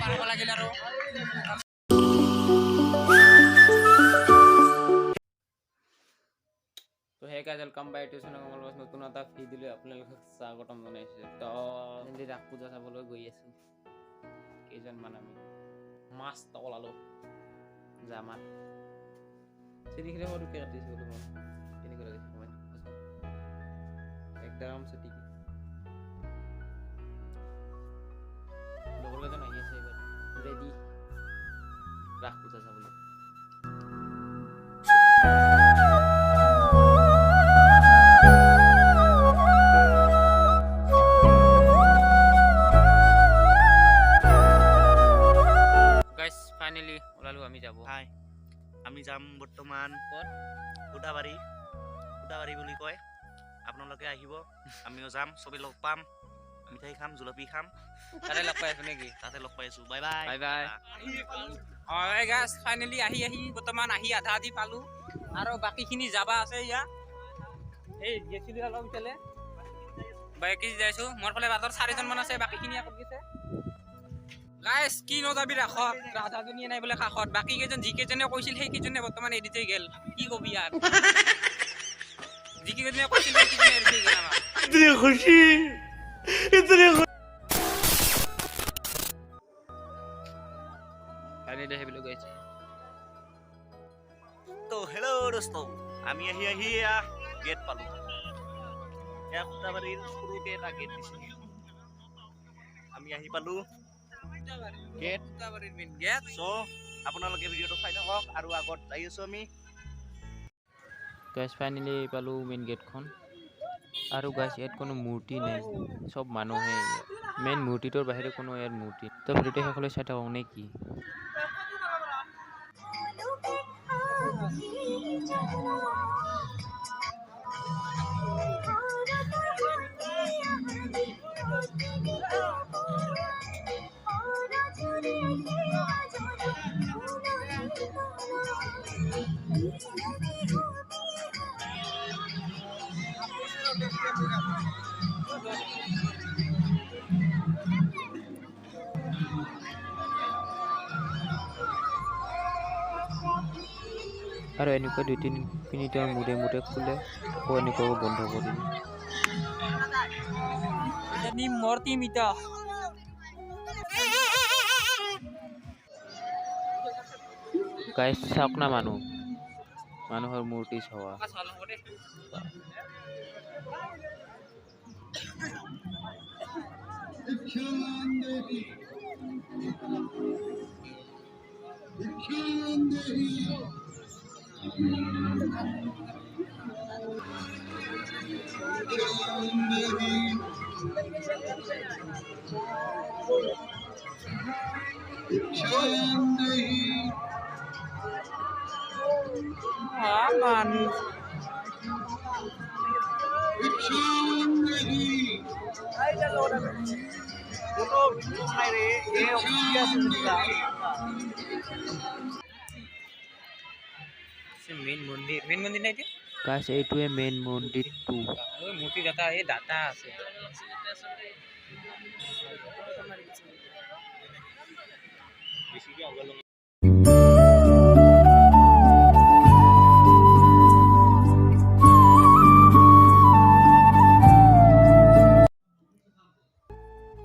খাব লাগিল আৰু তো hey guys welcome back to channel Kamal নতুন এটা ভিডিঅ'লৈ আপোনালোকক স্বাগতম জনাইছোঁ। তো এনে ৰাস পূজা চাবলৈ গৈ আছোঁ কেইজনমান আমি মাছ ওলালোঁ জামাত চিৰিখিনি মই দুখে কাটিছোঁ বোলো মই কেনেকৈ লাগিছে কমেণ্ট একদম চিটিকি লগৰ কেইজন আহি আছে এইবাৰ ৰেডি ৰাস পূজা চাবলৈ। ফাইনেলি ওলালো আমি যাব হাই আমি যাম বৰ্তমান উদাবাৰী বুলি কয় আপোনালোকে আহিব আমিও যাম চবেই লগ পাম মিঠাই খাম জলপি খাম তাতে লগ পাই আছো নেকি তাতে লগ পাই আছো বাই বাই বাই বাই হয় গাইস ফাইনেলি আহি বৰ্তমান আধা আধি পালো আৰু বাকীখিনি যাবা আছে ইয়া এই গেছিলি অলপ ইফালে বাকী যাইছো মোৰ ফালে বাটৰ 4জন মান আছে বাকীখিনি আগত গৈছে গাইস কি নজাবি ৰাখত ৰাধাজনী নাই বোলে কাষত বাকী কেইজন যিকেইজনে কৈছিল সেই কেইজনে বৰ্তমান এডিতে গেল কি কবি ইয়াৰ যিকেইজনে কৈছিল সেই কেইজনে এডিতে গেল আমাৰ ইতনি খুশি ফাইনেলি হেবিলো গাইছে তো হেল্ল দোস্ত আমি আহি গেট পালো এক উদাবাৰীৰ সৰুকে এটা গেট দিছে আমি আহি পালো গেট উদাবাৰীৰ মেইন গেট সো আপোনালোকে ভিডিঅ'টো চাই থাকক আৰু আগত যাই আছো আমি গাইস ফাইনেলি পালো মেইন গেটখন আৰু গাইস ইয়াত কোনো মূৰ্তি নাই সব মানুহে মেইন মূৰ্তিটোৰ বাহিৰে কোনো ইয়াৰ মূৰ্তি তো ভিডিঅ'টো শেষলৈ চাই থাকক নে কি আৰু এনেকুৱা 2-3 মিনিটৰ মূৰে খোলে আকৌ এনেকুৱা বন্ধ কৰি দিয়ে মূৰ্তি মিটা গাইস চাওক না মানুহৰ মূৰ্তি চাৱা মেইন মন্দিৰ নাই গাইস এইটোৱে মেইন মন্দিৰটো মূৰ্তি দাতা আছে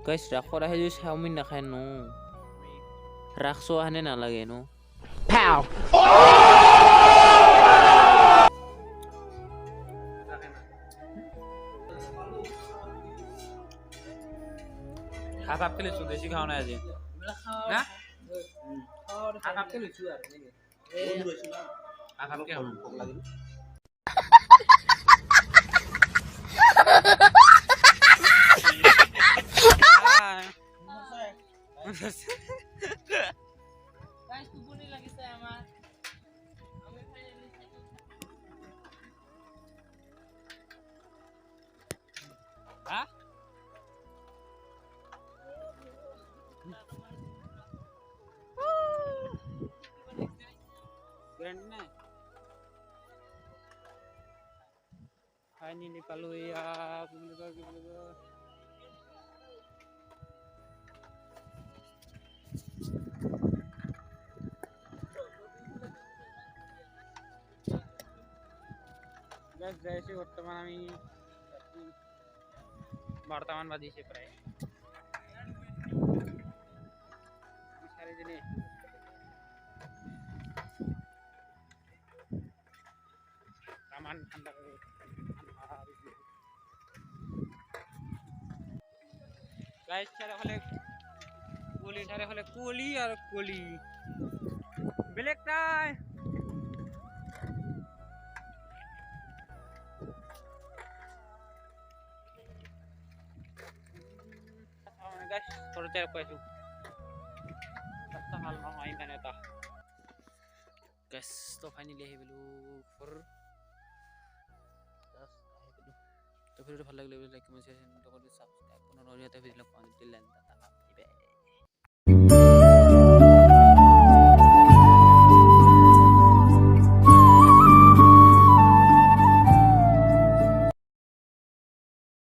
গাইস ৰাখৰ আহে যদি চাওমিন নাখায় ন ৰাখ চোৱা হেনে নালাগে ন হাফ হাফ কে লৈছো বেছি খাও নাই আজি না হাফ হাফ কে লৈছো আৰু হাফ হাফ কে খাও গাইস টোপনি লাগিছে আমাৰ আমি ফাইনালি হা গ্যাৰান্টি নাই ফাইনালি পালো ইয়া কি বলবো যাই আছো বৰ্তমান আমি 12টামান বাজিছে প্ৰায় চাৰিজনী তামান ঠাণ্ডা কৰি গাইজ চাৰিওফালে কুঁৱলী আৰু কুঁৱলী বেলেগ নাই গাইজ ঘৰতে পাইছো ৰাস্তা ভাল নহয় ইমান এটা গাইজ তো ফাইনেলি আহি পেলো ঘৰ তো ভিডিওটো ভাল লাগিলে লাইক কমেণ্ট শ্বেয়াৰ সাবস্ক্ৰাইব পুনৰ ইয়াতে ভিডিঅ' পাওঁ দিলে